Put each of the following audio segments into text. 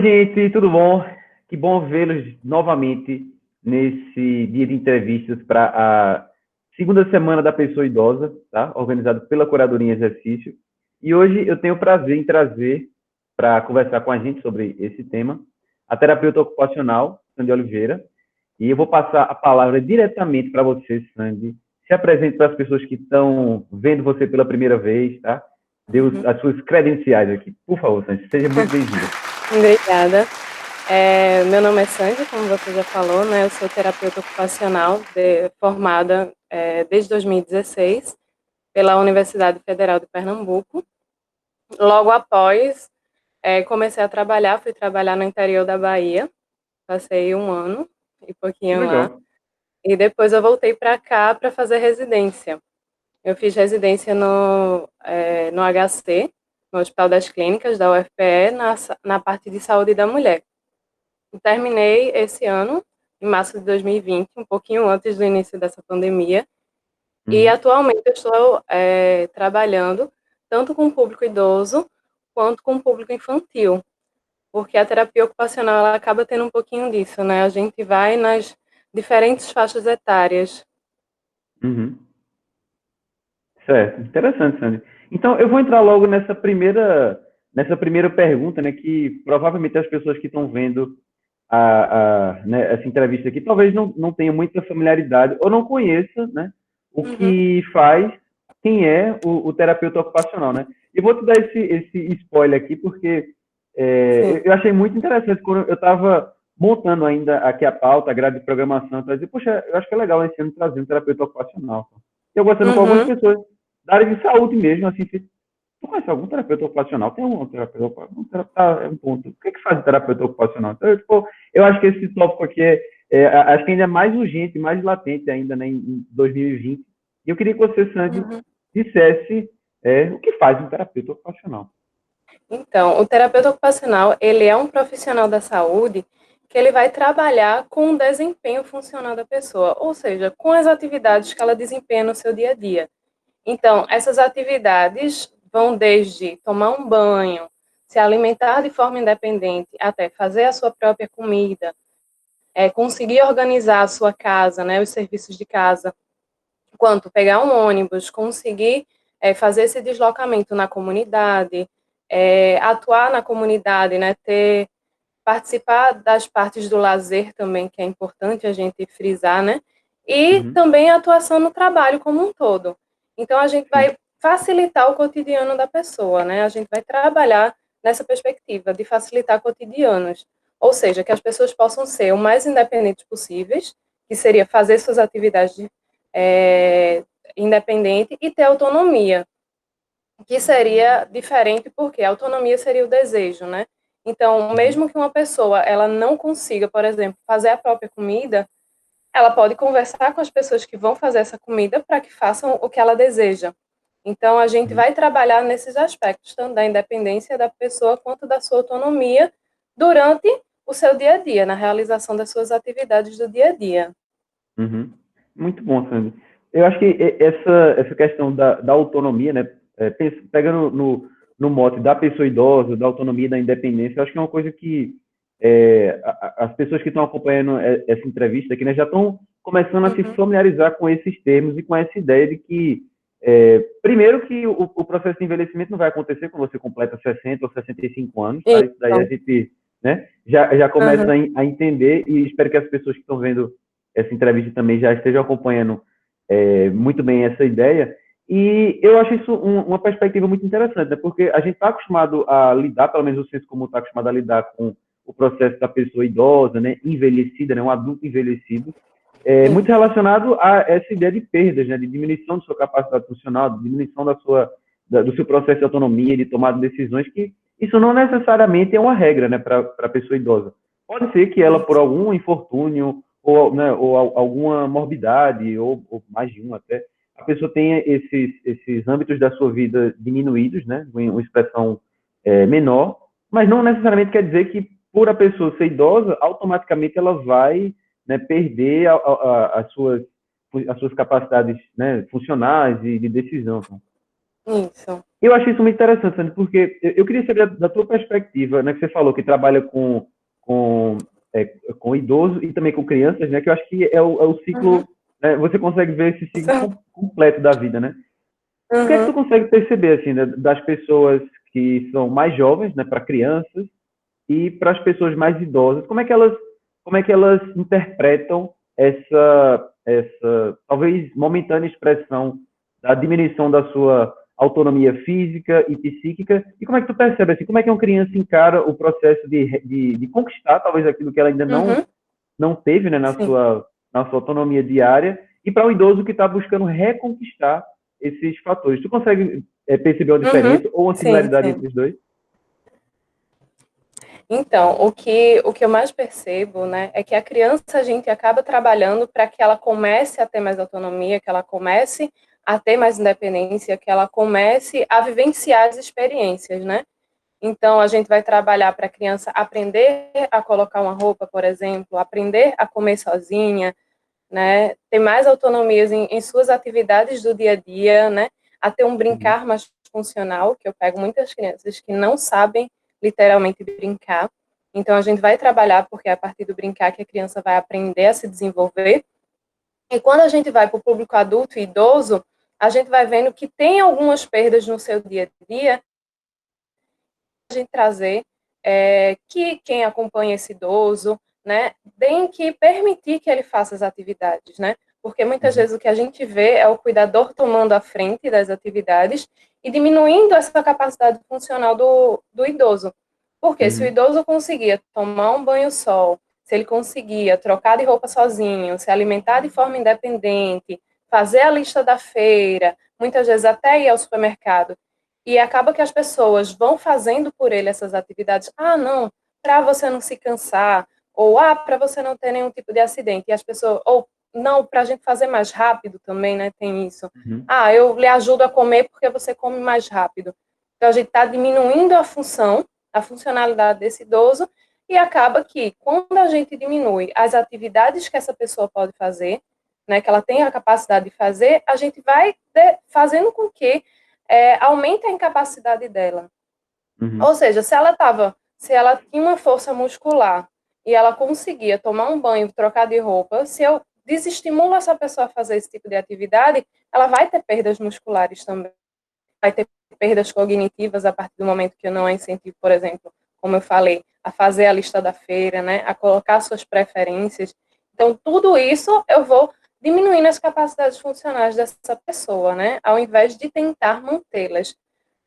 gente, tudo bom? Que bom vê-los novamente nesse dia de entrevistas para a segunda semana da pessoa idosa, tá? Organizado pela Curadoria em Exercício. E hoje eu tenho o prazer em trazer para conversar com a gente sobre esse tema a terapeuta ocupacional, Sandy Oliveira. E eu vou passar a palavra diretamente para você, Sandy. Se apresente para as pessoas que estão vendo você pela primeira vez, tá? Dê as suas credenciais aqui. Por favor, Sandy, seja muito bem-vinda. Obrigada. Meu nome é Sandy, como você já falou, né? Eu sou terapeuta ocupacional, formada desde 2016 pela Universidade Federal de Pernambuco. Logo após, comecei a trabalhar, fui trabalhar no interior da Bahia, passei um ano e Que pouquinho lá, legal. e depois eu voltei para cá para fazer residência. Eu fiz residência no HC, no Hospital das Clínicas da UFPE, na parte de saúde da mulher. Terminei esse ano, em março de 2020, um pouquinho antes do início dessa pandemia, e Uhum. atualmente eu estou trabalhando tanto com o público idoso quanto com o público infantil, porque a terapia ocupacional ela acaba tendo um pouquinho disso, né? A gente vai nas diferentes faixas etárias. Uhum. Certo, interessante, Sandy. Então, eu vou entrar logo nessa primeira pergunta, né, que provavelmente as pessoas que estão vendo né, essa entrevista aqui talvez não tenham muita familiaridade ou não conheça, né, o Uhum, que faz, quem é o terapeuta ocupacional, né? E vou te dar esse spoiler aqui, porque sim. eu achei muito interessante quando eu estava montando ainda aqui a pauta, a grade de programação, eu disse, poxa, eu acho que é legal esse ano trazer um terapeuta ocupacional. Eu conversando com algumas Uhum, pessoas da área de saúde mesmo, assim, tu conhece algum terapeuta ocupacional? Tem um terapeuta ocupacional? É um ponto. O que faz o terapeuta ocupacional? Então, eu acho que esse tópico aqui acho que ainda é mais urgente, mais latente ainda, né, em 2020. E eu queria que você, Sandy, uhum. dissesse o que faz um terapeuta ocupacional. Então, o terapeuta ocupacional, ele é um profissional da saúde que ele vai trabalhar com o desempenho funcional da pessoa, ou seja, com as atividades que ela desempenha no seu dia a dia. Então, essas atividades vão desde tomar um banho, se alimentar de forma independente, até fazer a sua própria comida, conseguir organizar a sua casa, né, os serviços de casa, quanto pegar um ônibus, conseguir fazer esse deslocamento na comunidade, atuar na comunidade, né, participar das partes do lazer também, que é importante a gente frisar, né, e Uhum, também a atuação no trabalho como um todo. Então, a gente sim. vai facilitar o cotidiano da pessoa, né, a gente vai trabalhar nessa perspectiva de facilitar cotidianos, ou seja, que as pessoas possam ser o mais independentes possíveis, que seria fazer suas atividades é, independente e ter autonomia, que seria diferente porque a autonomia seria o desejo, né? Então, Uhum, mesmo que uma pessoa ela não consiga, por exemplo, fazer a própria comida, ela pode conversar com as pessoas que vão fazer essa comida para que façam o que ela deseja. Então, a gente uhum. vai trabalhar nesses aspectos, tanto da independência da pessoa quanto da sua autonomia durante o seu dia a dia, na realização das suas atividades do dia a dia. Uhum. Muito bom, Sandy. Eu acho que essa questão da autonomia, né, pegando no mote da pessoa idosa, da autonomia, da independência, eu acho que é uma coisa que as pessoas que estão acompanhando essa entrevista aqui, né, já estão começando a se Uhum, familiarizar com esses termos e com essa ideia de que, primeiro, que o processo de envelhecimento não vai acontecer quando você completa 60 ou 65 anos, tá? Isso daí a isso. gente, né, já começa Uhum, a entender e espero que as pessoas que estão vendo essa entrevista também já estejam acompanhando muito bem essa ideia. E eu acho isso uma perspectiva muito interessante, né? Porque a gente está acostumado a lidar, pelo menos o senso comum está acostumado a lidar com o processo da pessoa idosa, né? Envelhecida, né? Um adulto envelhecido, muito sim. relacionado a essa ideia de perdas, né? De diminuição da sua capacidade funcional, de diminuição do seu processo de autonomia, de tomada de decisões, que isso não necessariamente é uma regra, né? Para a pessoa idosa. Pode ser que ela, por Isso. algum infortúnio, ou, né, ou alguma morbidade, ou mais de um até, a pessoa tenha esses âmbitos da sua vida diminuídos, né, em uma expressão menor, mas não necessariamente quer dizer que por a pessoa ser idosa, automaticamente ela vai, né, perder as suas capacidades, né, funcionais e de decisão. Isso. Eu acho isso muito interessante, Sandro, porque eu queria saber da tua perspectiva, né, que você falou que trabalha com, é, com idoso e também com crianças, né, que eu acho que é o Uhum. ciclo, né, você consegue ver esse ciclo Isso. completo da vida, né? O que é que tu Uhum. consegue perceber, assim, né, das pessoas que são mais jovens, né, para crianças e para as pessoas mais idosas? Como é que elas interpretam essa talvez momentânea expressão da diminuição da sua autonomia física e psíquica? E como é que tu percebe, assim, como é que uma criança encara o processo de conquistar, talvez, aquilo que ela ainda Uhum. não teve, né, Sim. na sua autonomia diária, e para o idoso que está buscando reconquistar esses fatores? Tu consegue perceber uma Uhum. diferença ou uma Sim, similaridade sim. entre os dois? Então, o que eu mais percebo, né, é que a criança a gente acaba trabalhando para que ela comece a ter mais autonomia, que ela comece a ter mais independência, que ela comece a vivenciar as experiências, né? Então, a gente vai trabalhar para a criança aprender a colocar uma roupa, por exemplo, aprender a comer sozinha, né? Ter mais autonomias em suas atividades do dia a dia, né? A ter um Uhum, brincar mais funcional, que eu pego muitas crianças que não sabem literalmente brincar. Então, a gente vai trabalhar, porque é a partir do brincar que a criança vai aprender a se desenvolver. E quando a gente vai para o público adulto e idoso, a gente vai vendo que tem algumas perdas no seu dia a dia, a gente trazer que quem acompanha esse idoso, né, tem que permitir que ele faça as atividades, né? Porque muitas uhum, vezes o que a gente vê é o cuidador tomando a frente das atividades e diminuindo essa capacidade funcional do idoso. Porque se o uhum, idoso conseguia tomar um banho-sol, se ele conseguia trocar de roupa sozinho, se alimentar de forma independente, fazer a lista da feira, muitas vezes até ir ao supermercado, e acaba que as pessoas vão fazendo por ele essas atividades. Ah, não, para você não se cansar, ou para você não ter nenhum tipo de acidente. E as pessoas, ou não, para a gente fazer mais rápido também, né? Tem isso. uhum, Ah, eu lhe ajudo a comer porque você come mais rápido. Então a gente está diminuindo a função, a funcionalidade desse idoso, e acaba que quando a gente diminui as atividades que essa pessoa pode fazer, né, que ela tem a capacidade de fazer, a gente vai fazendo com que aumente a incapacidade dela. uhum, Ou seja, se ela tinha uma força muscular e ela conseguia tomar um banho, trocar de roupa, se eu desestimulo essa pessoa a fazer esse tipo de atividade, ela vai ter perdas musculares também, vai ter perdas cognitivas a partir do momento que eu não a incentivo, por exemplo, como eu falei, a fazer a lista da feira, né, a colocar suas preferências. Então, tudo isso eu vou diminuindo as capacidades funcionais dessa pessoa, né, ao invés de tentar mantê-las,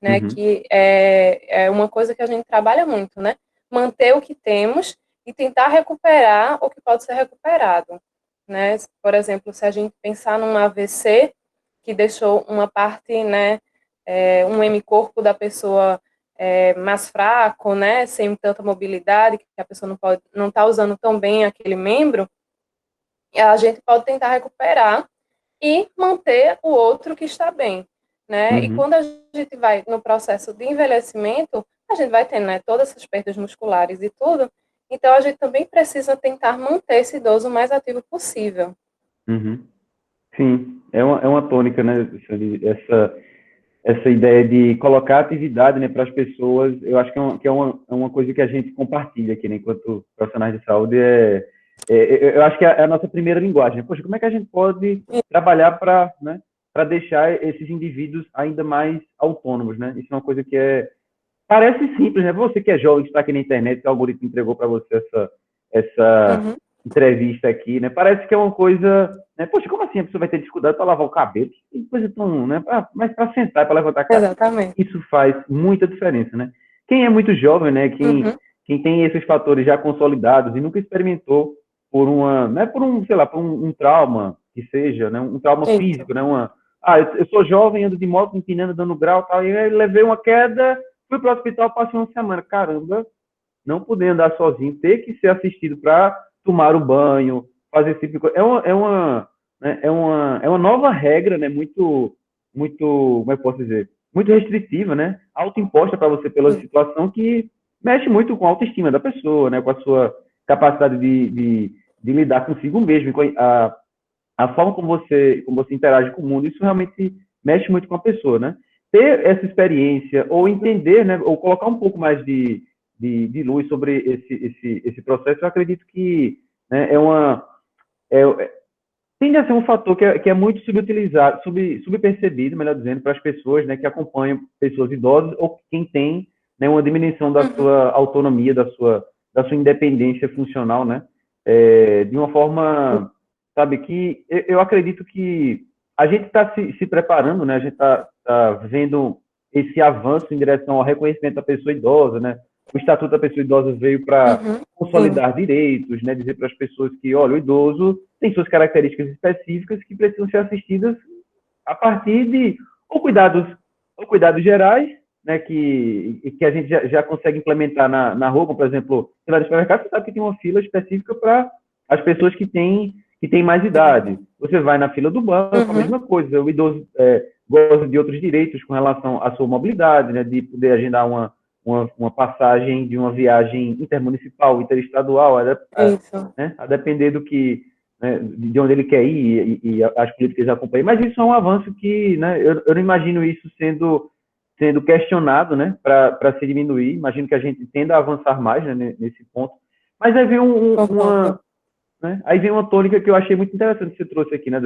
né, uhum, que é uma coisa que a gente trabalha muito, né, manter o que temos e tentar recuperar o que pode ser recuperado, né, por exemplo, se a gente pensar num AVC que deixou uma parte, né, um hemicorpo da pessoa mais fraco, né, sem tanta mobilidade, que a pessoa não está usando tão bem aquele membro, a gente pode tentar recuperar e manter o outro que está bem, né? E uhum. quando a gente vai no processo de envelhecimento, a gente vai tendo, né, todas essas perdas musculares e tudo, então a gente também precisa tentar manter esse idoso o mais ativo possível. Uhum. Sim, é uma tônica, né? Essa ideia de colocar atividade, né, para as pessoas, eu acho é uma coisa que a gente compartilha aqui, né, enquanto profissionais de saúde. Eu acho que é a nossa primeira linguagem. Né? Poxa, como é que a gente pode trabalhar para, né, para deixar esses indivíduos ainda mais autônomos, né? Isso é uma coisa que parece simples, né? Você que é jovem, que está aqui na internet, que o algoritmo entregou para você essa Uhum, entrevista aqui, né? Parece que é uma coisa, né? Poxa, como assim a pessoa vai ter dificuldade para lavar o cabelo? Que coisa tão, né? Mas para sentar, para levantar a cara, exatamente. isso faz muita diferença, né? Quem é muito jovem, né? Uhum, Quem tem esses fatores já consolidados e nunca experimentou por né? Por um, sei lá, por um trauma que seja, né? Um trauma isso. físico, né? Eu sou jovem, ando de moto, empinando, dando grau, tal, e aí levei uma queda. Fui para o hospital, passei uma semana. Caramba, não poder andar sozinho, ter que ser assistido para tomar o banho, fazer esse tipo de coisa. Né, é uma nova regra, né? Como é que eu posso dizer? Muito restritiva, né? Autoimposta para você pela situação que mexe muito com a autoestima da pessoa, né? Com a sua capacidade de lidar consigo mesmo, com a forma como você interage com o mundo, isso realmente mexe muito com a pessoa, né? ter essa experiência, ou entender, né, ou colocar um pouco mais de luz sobre esse processo, eu acredito que, né, tende a ser um fator que é muito subutilizado, subpercebido, melhor dizendo, para as pessoas, né, que acompanham pessoas idosas ou quem tem, né, uma diminuição da sua autonomia, da sua independência funcional, né, de uma forma, sabe, que eu acredito que a gente está se preparando, né, a gente está vendo esse avanço em direção ao reconhecimento da pessoa idosa, né, o Estatuto da Pessoa Idosa veio para Sim. consolidar direitos, né, dizer para as pessoas que, olha, o idoso tem suas características específicas que precisam ser assistidas a partir de ou cuidados gerais, né, que a gente já consegue implementar na rua, como, por exemplo, fila de supermercado, você sabe que tem uma fila específica para as pessoas que têm mais idade. Você vai na fila do banco, a mesma coisa. O idoso goza de outros direitos com relação à sua mobilidade, né, de poder agendar uma passagem de uma viagem intermunicipal, interestadual, Isso. né, a depender do que, né, de onde ele quer ir e as políticas acompanham. Mas isso é um avanço que, né, eu não imagino isso sendo questionado, né, para se diminuir. Imagino que a gente tenda a avançar mais, né, nesse ponto. Mas aí vem Concordo. uma tônica que eu achei muito interessante que você trouxe aqui, né,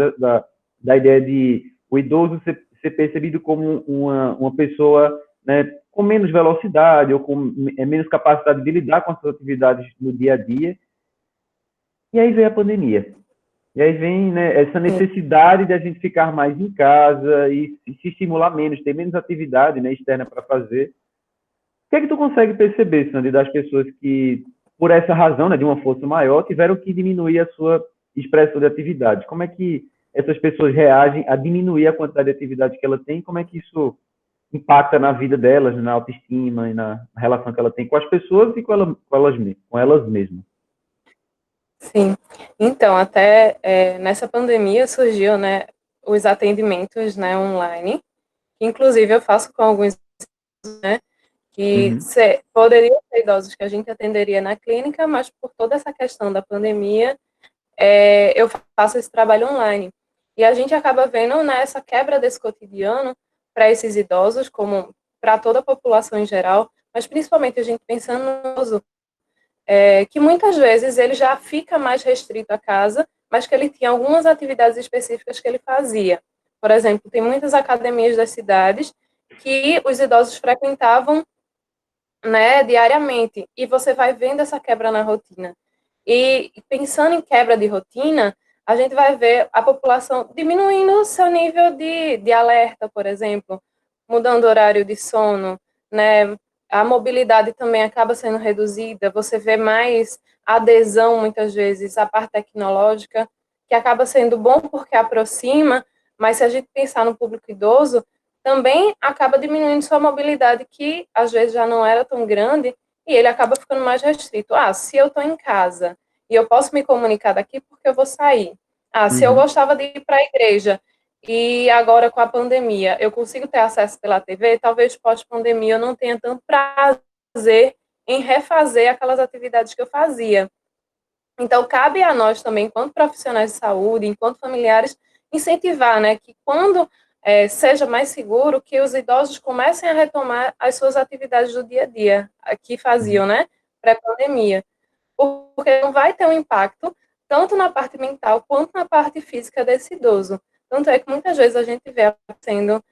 da ideia de o idoso ser percebido como uma pessoa, né, com menos velocidade ou com menos capacidade de lidar com as suas atividades no dia a dia. E aí vem a pandemia. E aí vem, né, essa necessidade de a gente ficar mais em casa e se estimular menos, ter menos atividade, né, externa para fazer. O que é que tu consegue perceber, Sandy, das pessoas que, por essa razão, né, de uma força maior, tiveram que diminuir a sua expressão de atividade? Como é que essas pessoas reagem a diminuir a quantidade de atividade que ela tem? Como é que isso impacta na vida delas, na autoestima e na relação que ela tem com as pessoas e com elas mesmas? Sim. Então, até nessa pandemia surgiu, né, os atendimentos, né, online, que inclusive eu faço com alguns, né, que Uhum, poderiam ser idosos que a gente atenderia na clínica, mas por toda essa questão da pandemia, eu faço esse trabalho online. E a gente acaba vendo, né, essa quebra desse cotidiano para esses idosos, como para toda a população em geral, mas principalmente a gente pensando no idoso, que muitas vezes ele já fica mais restrito à casa, mas que ele tinha algumas atividades específicas que ele fazia. Por exemplo, tem muitas academias das cidades que os idosos frequentavam, né, diariamente, e você vai vendo essa quebra na rotina. E pensando em quebra de rotina, a gente vai ver a população diminuindo o seu nível de alerta, por exemplo, mudando o horário de sono, né? A mobilidade também acaba sendo reduzida, você vê mais adesão, muitas vezes, à parte tecnológica, que acaba sendo bom porque aproxima, mas se a gente pensar no público idoso, também acaba diminuindo sua mobilidade, que às vezes já não era tão grande, e ele acaba ficando mais restrito. Ah, se eu estou em casa e eu posso me comunicar daqui porque eu vou sair. Ah, se eu uhum, gostava de ir para a igreja e agora com a pandemia eu consigo ter acesso pela TV, talvez pós-pandemia eu não tenha tanto prazer em refazer aquelas atividades que eu fazia. Então, cabe a nós também, enquanto profissionais de saúde, enquanto familiares, incentivar, né, que quando seja mais seguro, que os idosos comecem a retomar as suas atividades do dia a dia, que faziam, uhum, né, pré-pandemia, porque não vai ter um impacto tanto na parte mental quanto na parte física desse idoso. Tanto é que muitas vezes a gente vê acontecendo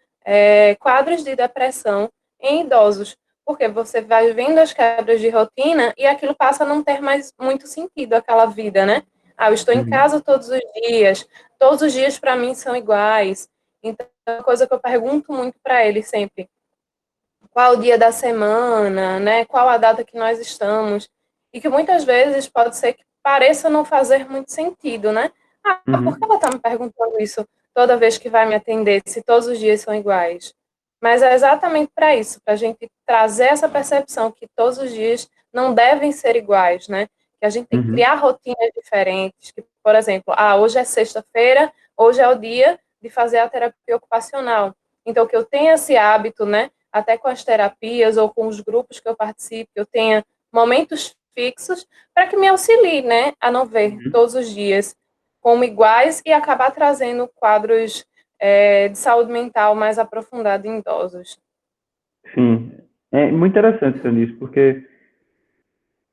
quadros de depressão em idosos, porque você vai vendo as quebras de rotina e aquilo passa a não ter mais muito sentido, aquela vida, né? Ah, eu estou em uhum, casa todos os dias para mim são iguais. Então, é uma coisa que eu pergunto muito para ele sempre: qual o dia da semana, né? Qual a data que nós estamos? E que muitas vezes pode ser que pareça não fazer muito sentido, né? Ah, por que uhum, ela está me perguntando isso toda vez que vai me atender, se todos os dias são iguais? Mas é exatamente para isso, para a gente trazer essa percepção que todos os dias não devem ser iguais, né? Que a gente tem que uhum, criar rotinas diferentes. Que, por exemplo, hoje é sexta-feira, hoje é o dia de fazer a terapia ocupacional. Então, que eu tenha esse hábito, né? Até com as terapias ou com os grupos que eu participo, eu tenha momentos fixos para que me auxilie, né, a não ver uhum. todos os dias como iguais e acabar trazendo quadros de saúde mental mais aprofundado em idosos. Sim, é muito interessante isso, porque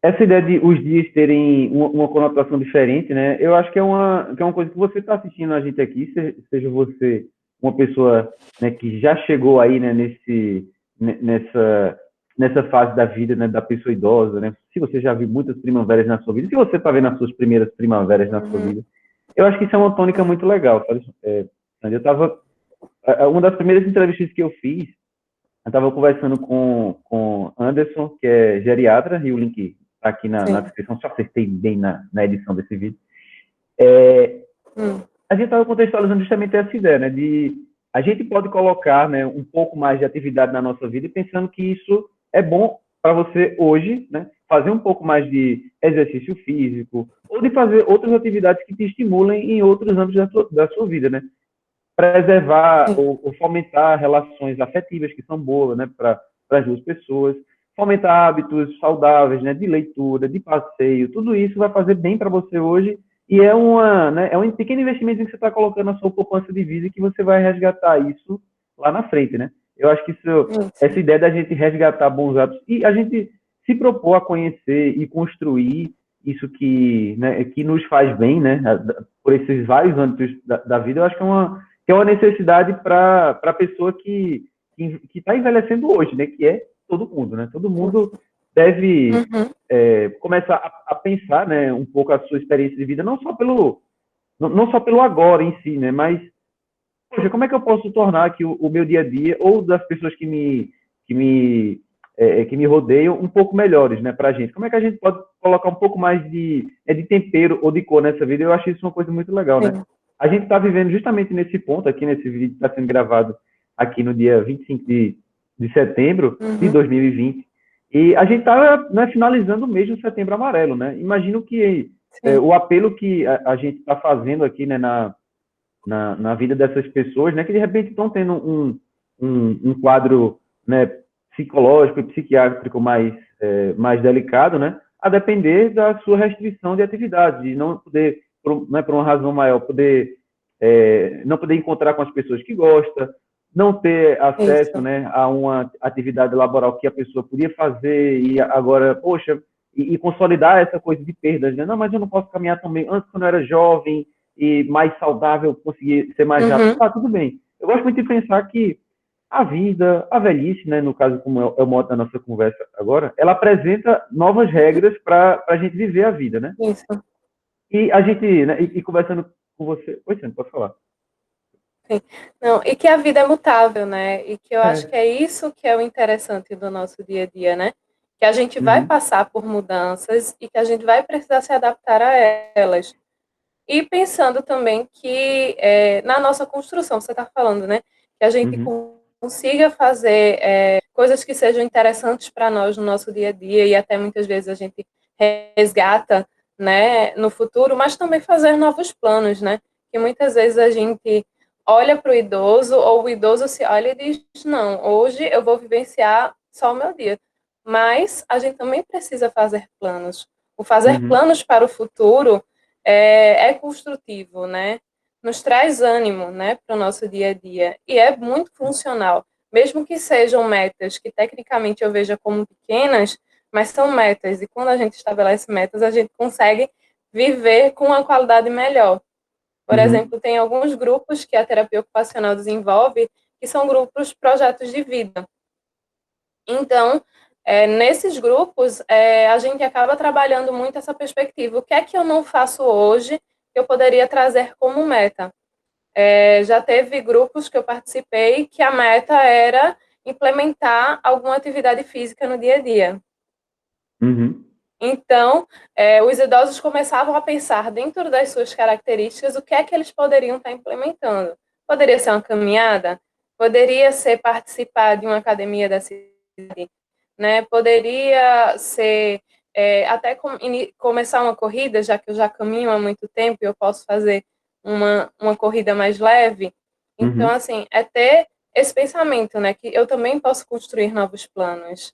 essa ideia de os dias terem uma conotação diferente, né? Eu acho que é uma coisa que você está assistindo a gente aqui, seja você uma pessoa, né, que já chegou aí, né, nessa fase da vida, né, da pessoa idosa, né? Se você já viu muitas primaveras na sua vida, se você está vendo as suas primeiras primaveras na sua vida, eu acho que isso é uma tônica muito legal, sabe? Eu estava uma das primeiras entrevistas que eu fiz, eu estava conversando com Anderson, que é geriatra, e o link está aqui na descrição, só acertei bem na edição desse vídeo. A gente estava contextualizando justamente essa ideia, né, de a gente pode colocar, né, um pouco mais de atividade na nossa vida, pensando que isso é bom para você hoje, né, fazer um pouco mais de exercício físico, ou de fazer outras atividades que te estimulem em outros âmbitos da sua vida, né? Preservar ou fomentar relações afetivas que são boas, né, para as duas pessoas, fomentar hábitos saudáveis, né, de leitura, de passeio, tudo isso vai fazer bem para você hoje e é um pequeno investimento que você está colocando na sua poupança de vida e que você vai resgatar isso lá na frente, né? Eu acho que essa ideia da gente resgatar bons hábitos e a gente se propor a conhecer e construir isso que, que nos faz bem, né, por esses vários âmbitos da vida, eu acho que é uma necessidade para a pessoa que está envelhecendo hoje, né? Que é todo mundo, né? Todo mundo deve começar a pensar, né, um pouco a sua experiência de vida, não só pelo agora em si, né? Mas, poxa, como é que eu posso tornar aqui o meu dia a dia ou das pessoas que me, que me rodeiam um pouco melhores, né, para a gente? Como é que a gente pode colocar um pouco mais de tempero ou de cor nessa vida? Eu acho isso uma coisa muito legal, né? A gente está vivendo justamente nesse ponto aqui, nesse vídeo que está sendo gravado aqui no dia 25 de setembro de 2020. E a gente está, né, finalizando o mês do Setembro Amarelo, né? Imagino que o apelo que a gente está fazendo aqui, né, na vida dessas pessoas, né, que de repente estão tendo um quadro, né, psicológico e psiquiátrico mais delicado, né, a depender da sua restrição de atividade, de não poder, por uma razão maior, não poder encontrar com as pessoas que gosta, não ter acesso, né, a uma atividade laboral que a pessoa podia fazer e agora, poxa, e consolidar essa coisa de perdas, né? Não, mas eu não posso caminhar também. Antes, quando eu era jovem e mais saudável, conseguir ser mais rápido. Tá, tudo bem. Eu gosto muito de pensar que a vida, a velhice, né, no caso, como é o modo da nossa conversa agora, ela apresenta novas regras para a gente viver a vida, né? Isso. E a gente, né, e conversando com você... Pois sim, pode falar. Sim. Não, e que a vida é mutável, né? E que eu acho que é isso que é o interessante do nosso dia a dia, né? Que a gente vai passar por mudanças e que a gente vai precisar se adaptar a elas. E pensando também que na nossa construção, você está falando, né? Que a gente consiga fazer coisas que sejam interessantes para nós no nosso dia a dia e até muitas vezes a gente resgata, né, no futuro, mas também fazer novos planos, né? Que muitas vezes a gente olha para o idoso ou o idoso se olha e diz, não, hoje eu vou vivenciar só o meu dia. Mas a gente também precisa fazer planos. O fazer planos para o futuro é construtivo, né? Nos traz ânimo, né, para o nosso dia a dia. E é muito funcional. Mesmo que sejam metas que tecnicamente eu veja como pequenas, mas são metas. E quando a gente estabelece metas, a gente consegue viver com uma qualidade melhor. Por exemplo, tem alguns grupos que a terapia ocupacional desenvolve, que são grupos projetos de vida. Então, nesses grupos, a gente acaba trabalhando muito essa perspectiva. O que é que eu não faço hoje que eu poderia trazer como meta? Já teve grupos que eu participei que a meta era implementar alguma atividade física no dia a dia. Então, os idosos começavam a pensar dentro das suas características o que é que eles poderiam estar implementando. Poderia ser uma caminhada? Poderia ser participar de uma academia da cidade? Né? Poderia ser até começar uma corrida, já que eu já caminho há muito tempo e eu posso fazer uma corrida mais leve. Então, assim, é ter esse pensamento, né? Que eu também posso construir novos planos.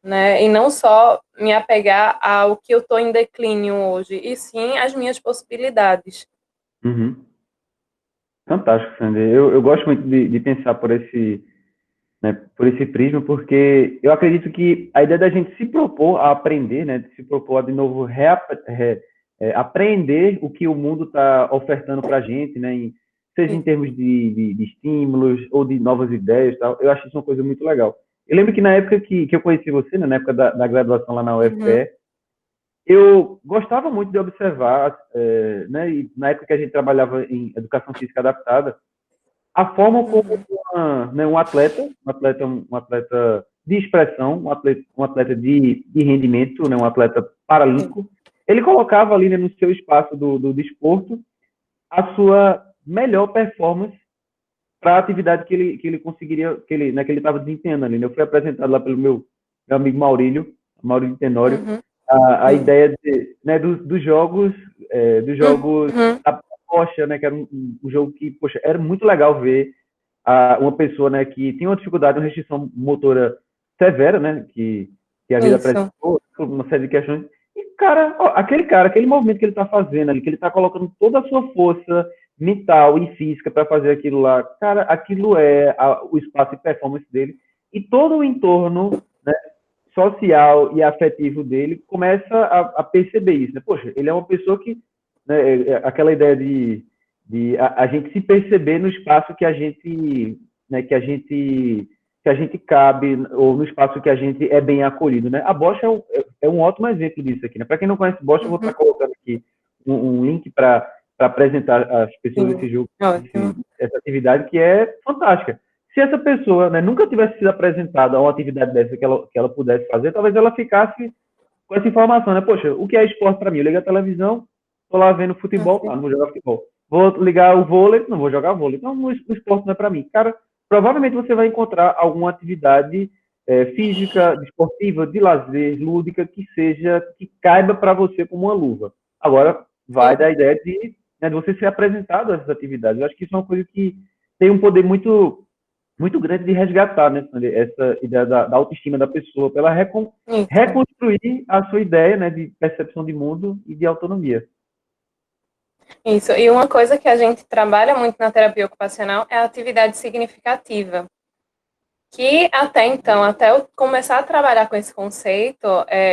Né? E não só me apegar ao que eu estou em declínio hoje, e sim às minhas possibilidades. Fantástico, Sandy. Eu gosto muito de pensar por esse, né, por esse prisma, porque eu acredito que a ideia da gente se propor a aprender, né, de se propor a de novo aprender o que o mundo está ofertando para a gente, né, seja em termos de estímulos ou de novas ideias, tal, eu acho isso uma coisa muito legal. Eu lembro que na época que eu conheci você, né, na época da graduação lá na Uhum, UFPE, eu gostava muito de observar, né, e na época que a gente trabalhava em educação física adaptada, a forma como uhum, né, um atleta de expressão, um atleta de rendimento, né, um atleta sim. paralímpico, ele colocava ali, né, no seu espaço do desporto a sua melhor performance para a atividade que ele conseguiria, que ele estava desempenhando ali. Né? Eu fui apresentado lá pelo meu amigo Maurílio Tenório, Uhum, a sim. ideia né, dos jogos Uhum, da Poxa, né, que era um jogo que, poxa, era muito legal ver uma pessoa, né, que tinha uma dificuldade, uma restrição motora severa, né, que a vida isso. apresentou, uma série de questões. E, aquele movimento que ele está fazendo ali, que ele está colocando toda a sua força mental e física para fazer aquilo lá, cara, aquilo é o espaço de performance dele. E todo o entorno, né, social e afetivo dele começa a perceber isso, né? Poxa, ele é uma pessoa que, né, aquela ideia de a gente se perceber no espaço que a gente, né, que a gente cabe, ou no espaço que a gente é bem acolhido, né? A Bosch é um ótimo exemplo disso aqui, né? Para quem não conhece Bosch, eu vou estar Uhum, colocando aqui um link para apresentar às pessoas sim. esse jogo, Ótimo. essa atividade que é fantástica. Se essa pessoa, né, nunca tivesse sido apresentada a uma atividade dessa que ela pudesse fazer, talvez ela ficasse com essa informação, né? Poxa, o que é esporte para mim? Eu ligo a televisão, estou lá vendo futebol, Assim. não vou jogar futebol. Vou ligar o vôlei, não vou jogar vôlei. Então, o esporte não é para mim. Cara, provavelmente você vai encontrar alguma atividade física, esportiva, de lazer, lúdica, que caiba para você como uma luva. Agora, vai Sim. da ideia né, de você ser apresentado a essas atividades. Eu acho que isso é uma coisa que tem um poder muito grande de resgatar, né, essa ideia da autoestima da pessoa, para ela Isso. reconstruir a sua ideia, né, de percepção de mundo e de autonomia. Isso. E uma coisa que a gente trabalha muito na terapia ocupacional é a atividade significativa. Que até então, até eu começar a trabalhar com esse conceito,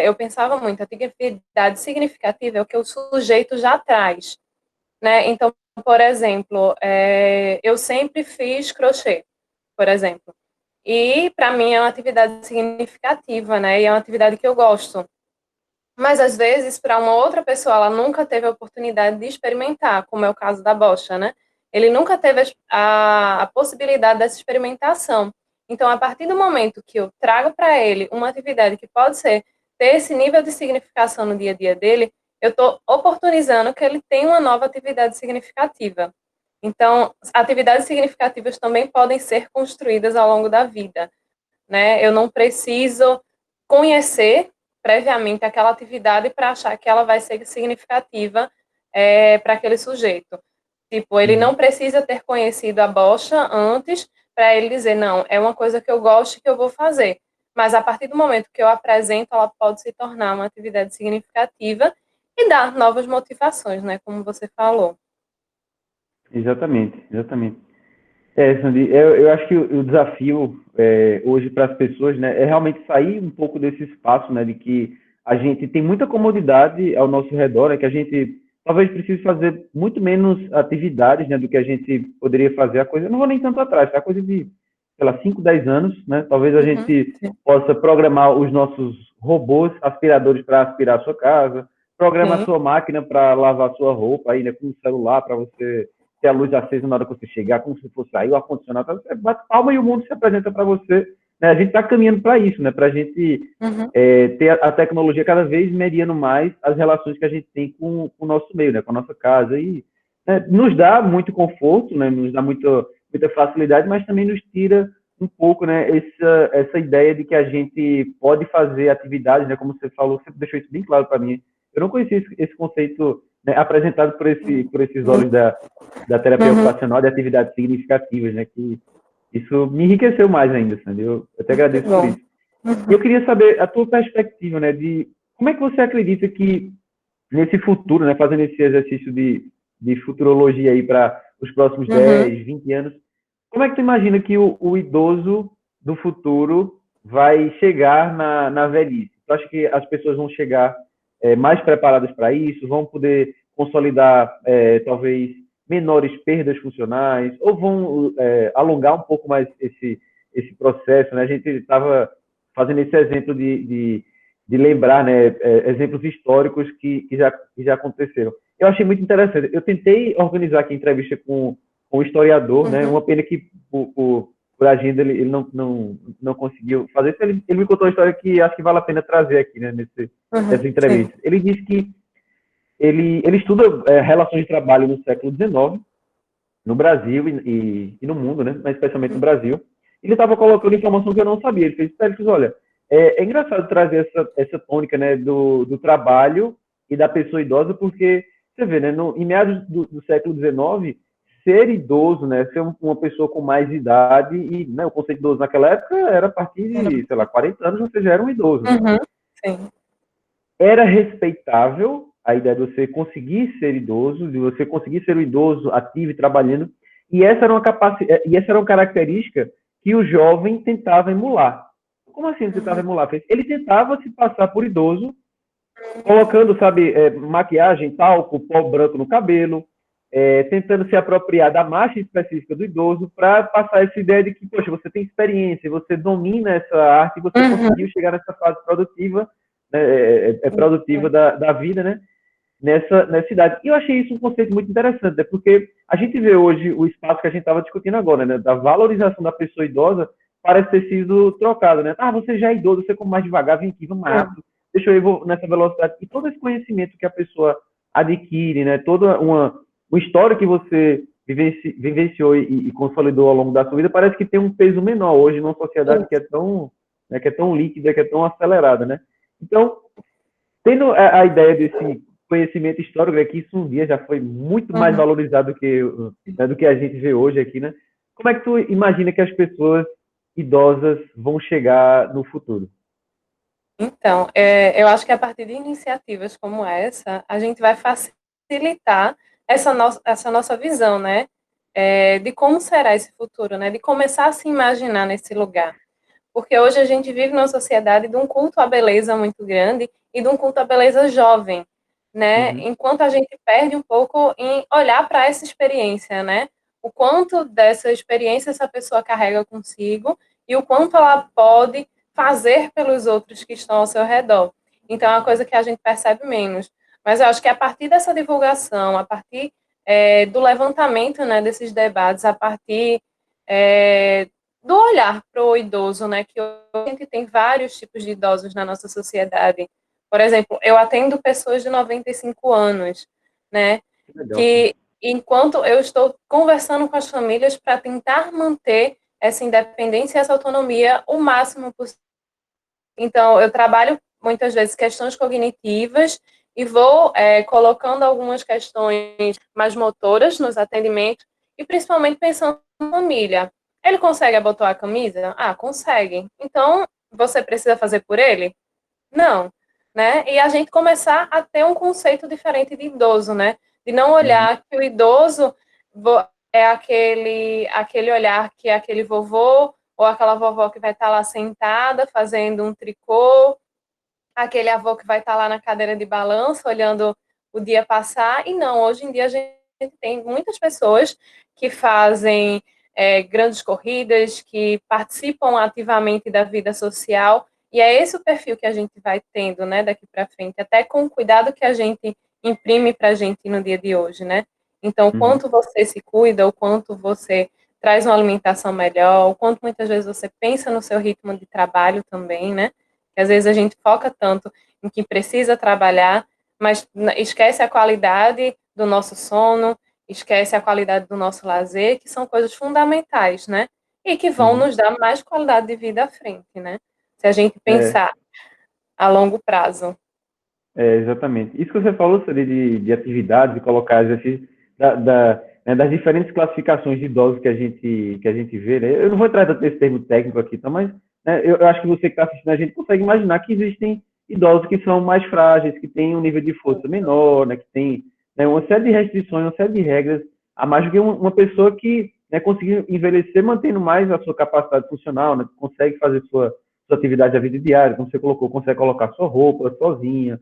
eu pensava muito, a atividade significativa é o que o sujeito já traz, né? Então, por exemplo, eu sempre fiz crochê, por exemplo. E para mim é uma atividade significativa, né? E é uma atividade que eu gosto. Mas às vezes, para uma outra pessoa, ela nunca teve a oportunidade de experimentar, como é o caso da bocha, né? Ele nunca teve a possibilidade dessa experimentação. Então, a partir do momento que eu trago para ele uma atividade que pode ser ter esse nível de significação no dia a dia dele, eu estou oportunizando que ele tenha uma nova atividade significativa. Então, atividades significativas também podem ser construídas ao longo da vida, né? Eu não preciso conhecer previamente aquela atividade para achar que ela vai ser significativa para aquele sujeito. Tipo, ele não Uhum. precisa ter conhecido a bocha antes para ele dizer, não, é uma coisa que eu gosto e que eu vou fazer. Mas a partir do momento que eu apresento, ela pode se tornar uma atividade significativa e dar novas motivações, né? Como você falou. Exatamente, exatamente. Sandy, eu acho que o desafio hoje para as pessoas, né, é realmente sair um pouco desse espaço, né, de que a gente tem muita comodidade ao nosso redor, né, que a gente talvez precise fazer muito menos atividades, né, do que a gente poderia fazer a coisa. Eu não vou nem tanto atrás, tá? Coisa de, sei lá, 5, 10 anos, né? Talvez a Uhum, gente sim, possa programar os nossos robôs aspiradores para aspirar a sua casa, programa a sim. sua máquina para lavar a sua roupa aí, né, com o celular para você ter a luz acesa na hora que você chegar, como se fosse aí o ar-condicionado, você bate palma e o mundo se apresenta para você. Né? A gente está caminhando para isso, né? Para a gente Uhum, ter a tecnologia cada vez mediando mais as relações que a gente tem com o nosso meio, né? Com a nossa casa. E né, nos dá muito conforto, né? Nos dá muita facilidade, mas também nos tira um pouco, né, essa ideia de que a gente pode fazer atividades, né, como você falou, você deixou isso bem claro para mim. Eu não conhecia esse conceito, né, apresentado por esses olhos da terapia uhum, ocupacional de atividades significativas, né? Que isso me enriqueceu mais ainda, Sandy. Eu te muito agradeço por bom. isso. E eu Uhum. queria saber a tua perspectiva, né? De como é que você acredita que nesse futuro, né? Fazendo esse exercício de futurologia aí para os próximos 10, 20 anos. Como é que tu imagina que o idoso do futuro vai chegar na velhice? Tu acha que as pessoas vão chegar mais preparadas para isso? Vão poder consolidar, talvez, menores perdas funcionais? Ou vão alongar um pouco mais esse processo, né? A gente estava fazendo esse exemplo de lembrar, né, exemplos históricos que já aconteceram. Eu achei muito interessante. Eu tentei organizar aqui entrevista com um historiador, né? Uma pena que por agenda ele não conseguiu fazer isso. Ele me contou uma história que acho que vale a pena trazer aqui, né, nessa entrevista. Sim. Ele disse que ele estuda relações de trabalho no século XIX, no Brasil e no mundo, né? Mas especialmente no Brasil. Ele estava colocando informação que eu não sabia. Ele fez, olha, é engraçado trazer essa tônica, né, do trabalho e da pessoa idosa, porque você vê, né, em meados do século XIX, ser idoso, né, ser uma pessoa com mais idade, e né, o conceito de idoso naquela época era a partir de, sei lá, 40 anos você já era um idoso, né? Sim. Era respeitável a ideia de você conseguir ser idoso, de você conseguir ser um idoso ativo e trabalhando, e essa era uma característica que o jovem tentava emular. Como assim ele tentava emular? Ele tentava se passar por idoso, colocando, sabe, maquiagem, talco, pó branco no cabelo, tentando se apropriar da marcha específica do idoso para passar essa ideia de que, poxa, você tem experiência, você domina essa arte, você conseguiu chegar nessa fase produtiva, né, produtiva da vida, né, nessa idade. E eu achei isso um conceito muito interessante, né, porque a gente vê hoje o espaço que a gente estava discutindo agora, né, da valorização da pessoa idosa, parece ter sido trocado, né? Ah, você já é idoso, você come mais devagar, vem aqui, vamos mais rápido, deixa eu ir nessa velocidade. E todo esse conhecimento que a pessoa adquire, né, toda uma história que você vivenciou e consolidou ao longo da sua vida, parece que tem um peso menor hoje numa sociedade que é tão, né, que é tão líquida, que é tão acelerada, né? Então, tendo a ideia desse conhecimento histórico, é que isso um dia já foi muito mais valorizado do que a gente vê hoje aqui, né? Como é que tu imagina que as pessoas idosas vão chegar no futuro? Então, eu acho que a partir de iniciativas como essa, a gente vai facilitar essa nossa visão, né? De como será esse futuro, né? De começar a se imaginar nesse lugar. Porque hoje a gente vive numa sociedade de um culto à beleza muito grande e de um culto à beleza jovem, né? Enquanto a gente perde um pouco em olhar para essa experiência, né? O quanto dessa experiência essa pessoa carrega consigo e o quanto ela pode fazer pelos outros que estão ao seu redor. Então, é uma coisa que a gente percebe menos. Mas eu acho que a partir dessa divulgação, a partir do levantamento, né, desses debates, a partir do olhar para o idoso, né, que a gente tem vários tipos de idosos na nossa sociedade. Por exemplo, eu atendo pessoas de 95 anos, né, que enquanto eu estou conversando com as famílias para tentar manter essa independência e essa autonomia o máximo possível. Então, eu trabalho muitas vezes questões cognitivas e vou colocando algumas questões mais motoras nos atendimentos e principalmente pensando na família. Ele consegue abotoar a camisa? Ah, consegue. Então, você precisa fazer por ele? Não, né? E a gente começar a ter um conceito diferente de idoso, né? De não olhar que o idoso é aquele olhar que é aquele vovô ou aquela vovó que vai estar lá sentada fazendo um tricô, aquele avô que vai estar lá na cadeira de balanço olhando o dia passar. E não, hoje em dia a gente tem muitas pessoas que fazem grandes corridas, que participam ativamente da vida social, e é esse o perfil que a gente vai tendo, né, daqui para frente, até com o cuidado que a gente imprime para a gente no dia de hoje, né? Então, o quanto você se cuida, o quanto você traz uma alimentação melhor, o quanto muitas vezes você pensa no seu ritmo de trabalho também, né? Que às vezes a gente foca tanto em que precisa trabalhar, mas esquece a qualidade do nosso sono, esquece a qualidade do nosso lazer, que são coisas fundamentais, né? E que vão nos dar mais qualidade de vida à frente, né? Se a gente pensar a longo prazo. Exatamente. Isso que você falou sobre de atividades, de colocar exercícios, né, das diferentes classificações de idosos que a gente vê, né? Eu não vou entrar nesse termo técnico aqui, tá? Mas né, eu acho que você que está assistindo a gente consegue imaginar que existem idosos que são mais frágeis, que têm um nível de força menor, né, que têm né, uma série de restrições, uma série de regras, a mais do que uma pessoa que, né, conseguiu envelhecer mantendo mais a sua capacidade funcional, né, consegue fazer sua atividade da vida diária, como você colocou, consegue colocar sua roupa sozinha,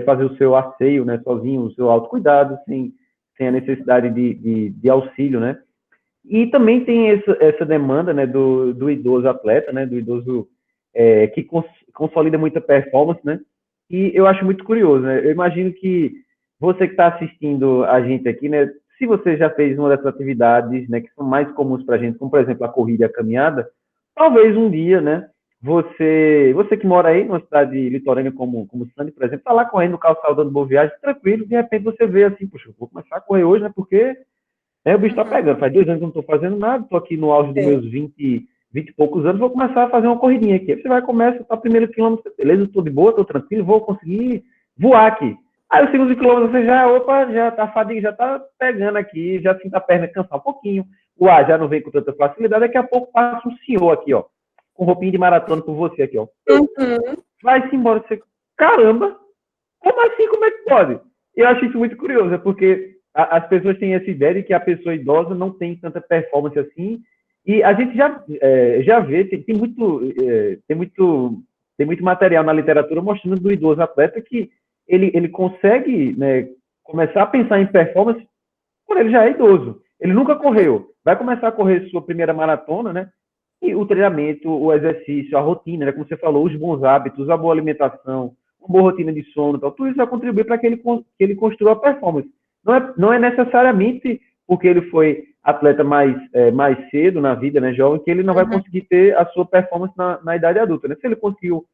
fazer o seu asseio, né, sozinho, o seu autocuidado, sem a necessidade de auxílio, né? E também tem essa demanda, né, do idoso atleta, né, do idoso que consolida muita performance, né? E eu acho muito curioso, né? Eu imagino que você que está assistindo a gente aqui, né, se você já fez uma dessas atividades, né, que são mais comuns para a gente, como por exemplo a corrida e a caminhada, talvez um dia, né, você que mora aí numa cidade litorânea como Sandy, por exemplo, está lá correndo no calçadão dando boa viagem, tranquilo, de repente você vê assim, puxa, vou começar a correr hoje, né, porque o bicho tá Uhum. pegando. Faz 2 anos que eu não tô fazendo nada, tô aqui no auge dos Sim. meus 20 e poucos anos, vou começar a fazer uma corridinha aqui. Aí você vai, começa, tá primeiro quilômetro, beleza, tô de boa, tô tranquilo, vou conseguir voar aqui. Aí o segundo quilômetro você já tá fadiga, já tá pegando aqui, já sinta a perna cansar um pouquinho, o ar já não vem com tanta facilidade, daqui a pouco passa um senhor aqui, ó, com roupinha de maratona com você aqui, ó. Uhum. Vai-se embora, você, caramba, como assim? Como é que pode? Eu acho isso muito curioso, é porque as pessoas têm essa ideia de que a pessoa idosa não tem tanta performance assim, e a gente já vê, tem muito material na literatura mostrando do idoso atleta que ele consegue, né, começar a pensar em performance quando ele já é idoso. Ele nunca correu, vai começar a correr sua primeira maratona, né? E o treinamento, o exercício, a rotina, né, como você falou, os bons hábitos, a boa alimentação, uma boa rotina de sono, tal, tudo isso vai contribuir para que ele construa a performance. Não é necessariamente porque ele foi atleta mais cedo na vida, né, jovem, que ele não vai Uhum. conseguir ter a sua performance na idade adulta. Né? Se ele conseguiu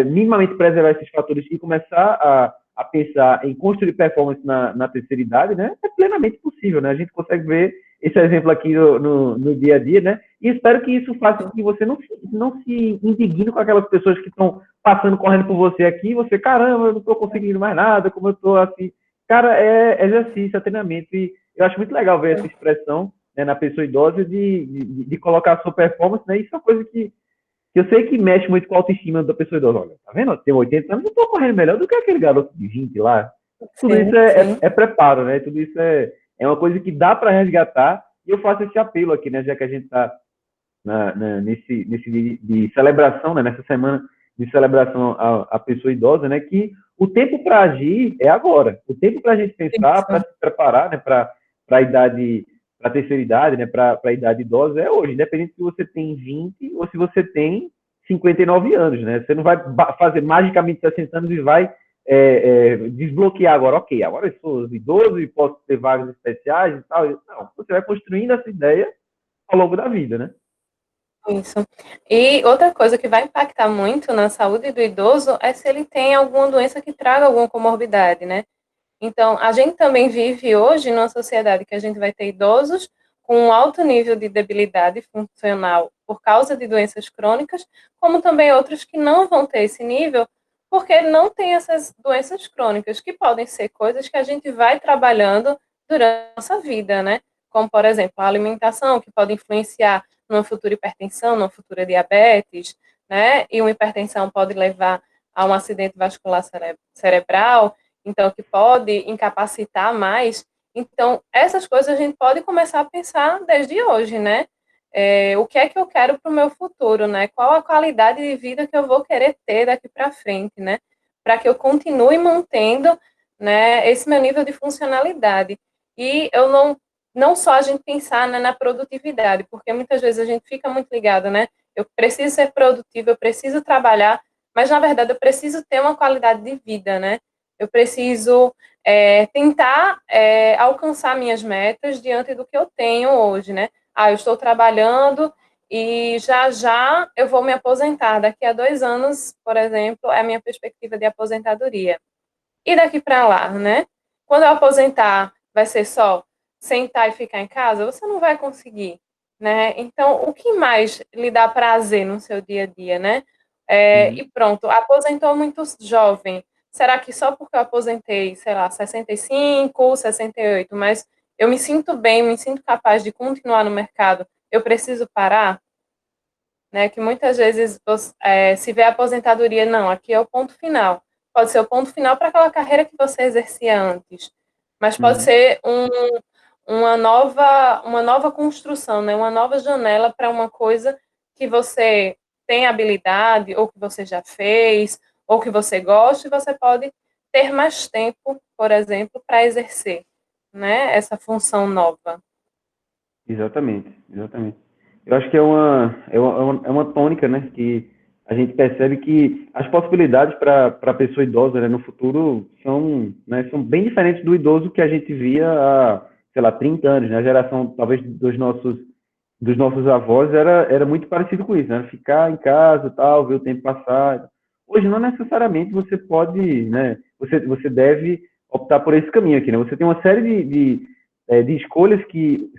minimamente preservar esses fatores e começar a pensar em construir performance na terceira idade, né, é plenamente possível. Né? A gente consegue ver esse exemplo aqui no dia a dia, né? E espero que isso faça com que você não se indigne com aquelas pessoas que estão passando, correndo por você aqui, e você, caramba, eu não estou conseguindo mais nada, como eu estou assim. Cara, é exercício, é treinamento, e eu acho muito legal ver essa expressão, né, na pessoa idosa de colocar a sua performance, né? Isso é uma coisa que eu sei que mexe muito com a autoestima da pessoa idosa. Olha, tá vendo? Eu tenho 80 anos, eu estou correndo melhor do que aquele garoto de 20 lá. Tudo isso Sim, sim. é preparo, né? Tudo isso é uma coisa que dá para resgatar, e eu faço esse apelo aqui, né? Já que a gente está nesse de celebração, né? Nessa semana de celebração à pessoa idosa, né? Que o tempo para agir é agora. O tempo para a gente pensar, para Isso. se preparar, né? Para a idade, para a terceira idade, né? Para a idade idosa é hoje, independente se você tem 20 ou se você tem 59 anos, né? Você não vai fazer magicamente 60 anos e vai desbloquear agora, ok, agora eu sou idoso e posso ter vagas especiais e tal. Não, você vai construindo essa ideia ao longo da vida, né? Isso. E outra coisa que vai impactar muito na saúde do idoso é se ele tem alguma doença que traga alguma comorbidade, né? Então, a gente também vive hoje numa sociedade que a gente vai ter idosos com um alto nível de debilidade funcional por causa de doenças crônicas, como também outros que não vão ter esse nível porque não tem essas doenças crônicas, que podem ser coisas que a gente vai trabalhando durante a nossa vida, né? Como, por exemplo, a alimentação, que pode influenciar numa futura hipertensão, numa futura diabetes, né? E uma hipertensão pode levar a um acidente vascular cerebral, então que pode incapacitar mais. Então, essas coisas a gente pode começar a pensar desde hoje, né? O que é que eu quero para o meu futuro, né? Qual a qualidade de vida que eu vou querer ter daqui para frente, né? Para que eu continue mantendo, né, esse meu nível de funcionalidade. E eu não só a gente pensar, né, na produtividade, porque muitas vezes a gente fica muito ligado, né? Eu preciso ser produtivo, eu preciso trabalhar, mas na verdade eu preciso ter uma qualidade de vida, né? Eu preciso tentar alcançar minhas metas diante do que eu tenho hoje, né? Eu estou trabalhando e já já eu vou me aposentar. Daqui a 2 anos, por exemplo, é a minha perspectiva de aposentadoria. E daqui para lá, né? Quando eu aposentar, vai ser só sentar e ficar em casa? Você não vai conseguir, né? Então, o que mais lhe dá prazer no seu dia a dia, né? E Uhum. pronto, aposentou muito jovem. Será que só porque eu aposentei, sei lá, 65, 68, mas eu me sinto bem, me sinto capaz de continuar no mercado, eu preciso parar? Né? Que muitas vezes se vê a aposentadoria, não, aqui é o ponto final. Pode ser o ponto final para aquela carreira que você exercia antes. Mas pode ser uma nova construção, né? Uma nova janela para uma coisa que você tem habilidade, ou que você já fez, ou que você gosta, e você pode ter mais tempo, por exemplo, para exercer, né? Essa função nova. Exatamente, exatamente. Eu acho que é uma tônica, né, que a gente percebe que as possibilidades para a pessoa idosa, né, no futuro são, né, são bem diferentes do idoso que a gente via há, sei lá, 30 anos, né, a geração talvez dos nossos avós era muito parecido com isso, né, ficar em casa, tal, ver o tempo passar. Hoje não necessariamente você pode, né, você deve optar por esse caminho aqui, né, você tem uma série de escolhas que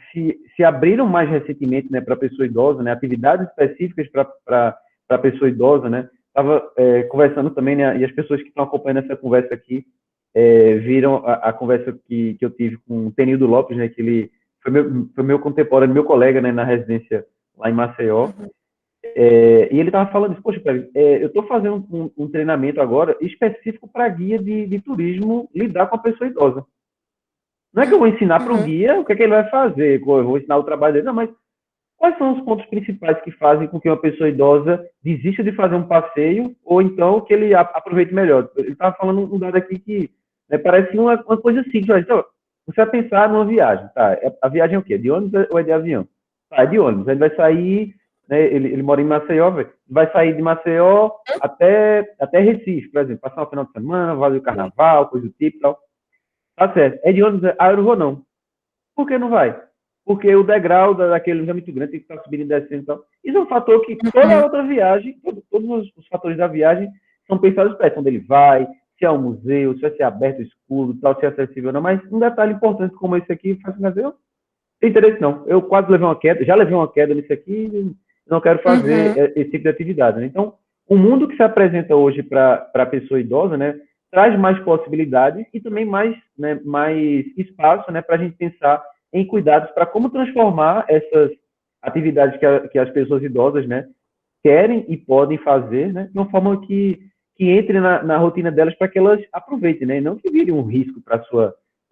se abriram mais recentemente, né, para a pessoa idosa, né, atividades específicas para a pessoa idosa, né. Estava conversando também, né, e as pessoas que estão acompanhando essa conversa aqui viram a conversa que eu tive com o Tenildo Lopes, né, que ele foi meu contemporâneo, meu colega, né, na residência lá em Maceió. Uhum. E ele estava falando isso, poxa, Pedro, eu estou fazendo um treinamento agora específico para guia de turismo lidar com a pessoa idosa. Não é que eu vou ensinar para o Uhum. guia o que é que ele vai fazer, eu vou ensinar o trabalho dele, não, mas quais são os pontos principais que fazem com que uma pessoa idosa desista de fazer um passeio ou então que ele aproveite melhor? Ele estava falando um dado aqui que né, parece uma coisa simples. Então, você vai pensar numa viagem, tá? A viagem é o quê? De ônibus ou é de avião? Tá, é de ônibus. Ele vai sair, né, ele mora em Maceió, vai sair de Maceió até Recife, por exemplo, passar um final de semana, vai o carnaval, coisa do tipo e tal. Tá certo. É de ônibus? Ah, eu não vou não. Por que não vai? Porque o degrau daquele é muito grande, tem que estar subindo e descendo e tal. Isso é um fator que toda a Uhum. outra viagem, todos os fatores da viagem são pensados para onde ele vai, se é um museu, se vai ser aberto, escuro, tal, se é acessível ou não. Mas um detalhe importante como esse aqui faz com que eu não tenho interesse não. Eu quase levei uma queda, já levei uma queda nisso aqui e não quero fazer Uhum. esse tipo de atividade. Né? Então, o mundo que se apresenta hoje para a pessoa idosa, né, traz mais possibilidades e também mais, né, mais espaço, né, para a gente pensar em cuidados para como transformar essas atividades que as pessoas idosas, né, querem e podem fazer, né, de uma forma que entre na rotina delas para que elas aproveitem, né, e não que vire um risco para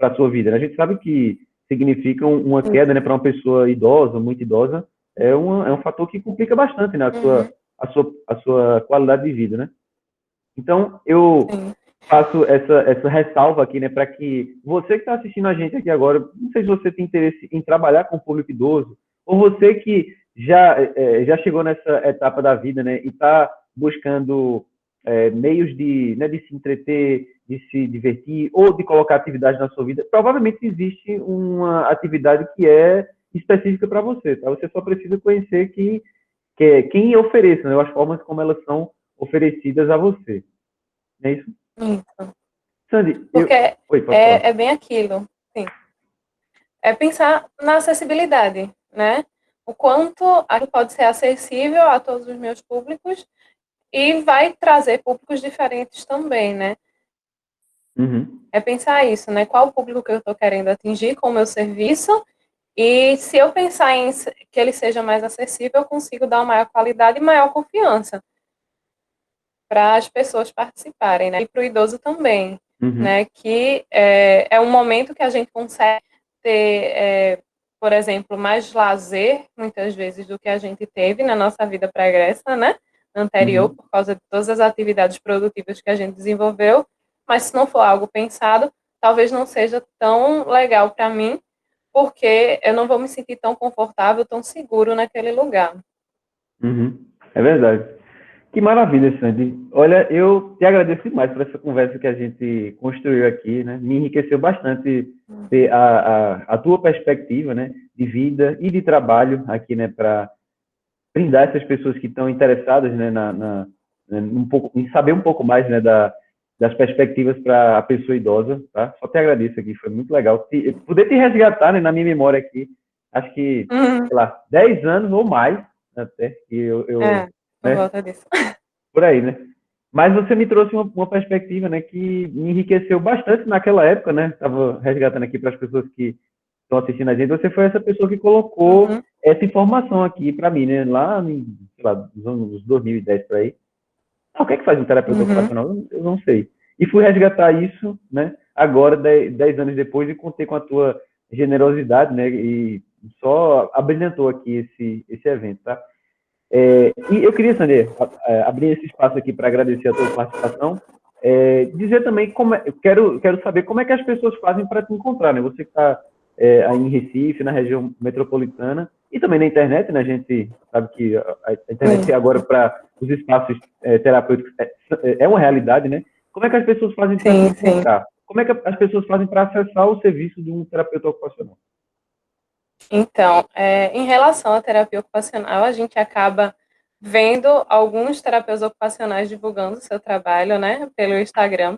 a sua vida. Né? A gente sabe que significa uma queda, né, para uma pessoa idosa, muito idosa, é um fator que complica bastante, né, a sua, Uhum. a sua, a sua qualidade de vida, né? Então, eu Sim. faço essa ressalva aqui, né, para que você que está assistindo a gente aqui agora, não sei se você tem interesse em trabalhar com o público idoso, ou você que já chegou nessa etapa da vida, né, e está buscando meios né, de se entreter, de se divertir, ou de colocar atividade na sua vida, provavelmente existe uma atividade que é específica para você, tá? Você só precisa conhecer que é quem oferece, né, as formas como elas são oferecidas a você. Não é isso? Isso. Sandy, Porque Oi, pode falar. é bem aquilo. Sim. É pensar na acessibilidade, né? O quanto aquilo pode ser acessível a todos os meus públicos e vai trazer públicos diferentes também, né? Uhum, É pensar isso, né? Qual o público que eu estou querendo atingir com o meu serviço e se eu pensar em que ele seja mais acessível, eu consigo dar uma maior qualidade e maior confiança para as pessoas participarem, né? E para o idoso também, uhum, né? Que é um momento que a gente consegue ter, por exemplo, mais lazer, muitas vezes, do que a gente teve na nossa vida pregressa, né? Anterior, uhum, por causa de todas as atividades produtivas que a gente desenvolveu, mas se não for algo pensado, talvez não seja tão legal para mim, porque eu não vou me sentir tão confortável, tão seguro naquele lugar. uhum. É verdade. Que maravilha, Sandy. Olha, eu te agradeço demais por essa conversa que a gente construiu aqui, né? Me enriqueceu bastante ter Uhum. a tua perspectiva, né, de vida e de trabalho aqui, né, para brindar essas pessoas que estão interessadas, né, um pouco, em saber um pouco mais, né, das perspectivas para a pessoa idosa, tá? Só te agradeço aqui, foi muito legal. Poder te resgatar, né, na minha memória aqui, acho que, Uhum. sei lá, 10 anos ou mais, até, que É, por né, volta disso. por aí, né? Mas você me trouxe uma perspectiva, né, que me enriqueceu bastante naquela época, né? Estava resgatando aqui para as pessoas que estão assistindo a gente. Você foi essa pessoa que colocou Uhum. essa informação aqui para mim, né? Lá, sei lá, nos anos 2010 por aí. Ah, o que é que faz um terapeuta Uhum. ocupacional? Eu não sei. E fui resgatar isso, né? agora, 10 anos depois, e contei com a tua generosidade, né? E só abrilhantou aqui esse evento, tá? E eu queria, Sander, abrir esse espaço aqui para agradecer a tua participação. Dizer também eu quero saber como é que as pessoas fazem para te encontrar, né? Você que está aí em Recife, na região metropolitana, e também na internet, né? A gente sabe que a internet agora para os espaços terapêuticos é uma realidade, né? Como é que as pessoas fazem para te encontrar? Como é que as pessoas fazem para acessar o serviço de um terapeuta ocupacional? Então, em relação à terapia ocupacional, a gente acaba vendo alguns terapeutas ocupacionais divulgando o seu trabalho, né, pelo Instagram.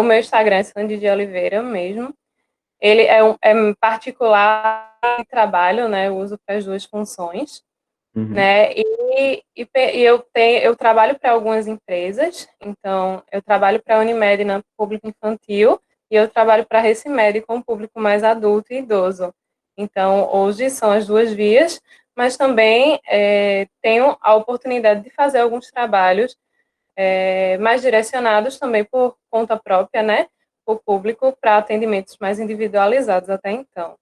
O meu Instagram é Sandy de Oliveira mesmo. Ele é particular e trabalho, né, eu uso para as duas funções, né, eu trabalho para algumas empresas, então eu trabalho para a Unimed na público infantil e eu trabalho para a Recimed com o público mais adulto e idoso. Então, hoje são as duas vias, mas também tenho a oportunidade de fazer alguns trabalhos mais direcionados também por conta própria, né, o público para atendimentos mais individualizados até então.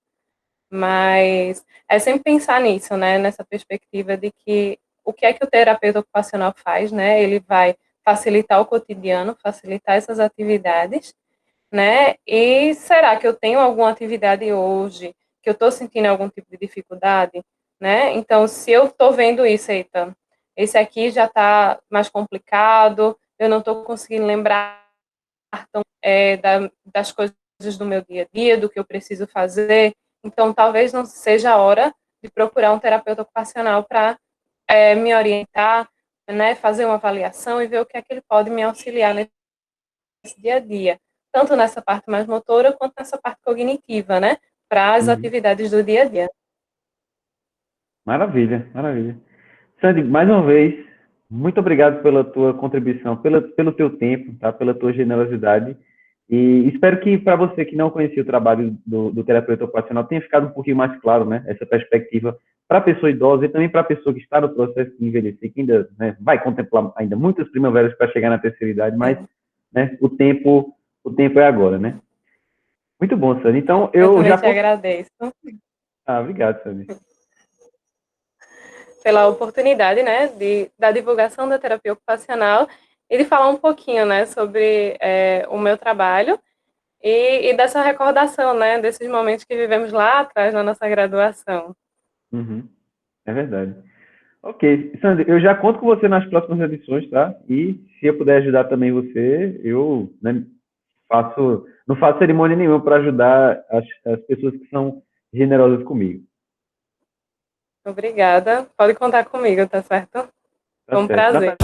Mas é sempre pensar nisso, né, nessa perspectiva de que o que é que o terapeuta ocupacional faz, né? Ele vai facilitar o cotidiano, facilitar essas atividades, né? E será que eu tenho alguma atividade hoje que eu estou sentindo algum tipo de dificuldade, né? Então, se eu estou vendo isso, eita, esse aqui já está mais complicado, eu não estou conseguindo lembrar das coisas do meu dia a dia, do que eu preciso fazer, então talvez não seja a hora de procurar um terapeuta ocupacional para me orientar, né, fazer uma avaliação e ver o que é que ele pode me auxiliar nesse dia a dia, tanto nessa parte mais motora quanto nessa parte cognitiva, né, para as atividades do dia a dia. Maravilha, maravilha. Sandy, mais uma vez, muito obrigado pela tua contribuição, pelo teu tempo, tá? Pela tua generosidade. E espero que para você que não conhecia o trabalho do terapeuta ocupacional tenha ficado um pouquinho mais claro, né? Essa perspectiva para a pessoa idosa e também para a pessoa que está no processo de envelhecer, que ainda, né, vai contemplar ainda muitas primaveras para chegar na terceira idade, mas, né, o tempo é agora, né? Muito bom, Sandy. Então, Eu eu também já... te agradeço obrigado, Sandy. pela oportunidade, né, da divulgação da terapia ocupacional e de falar um pouquinho, né, sobre o meu trabalho e dessa recordação, né, desses momentos que vivemos lá atrás na nossa graduação. É verdade. Ok, Sandra, eu já conto com você nas próximas edições, tá? E se eu puder ajudar também você, eu, né, não faço cerimônia nenhuma para ajudar as pessoas que são generosas comigo. Obrigada. Pode contar comigo, tá certo? Foi Tá um certo. prazer.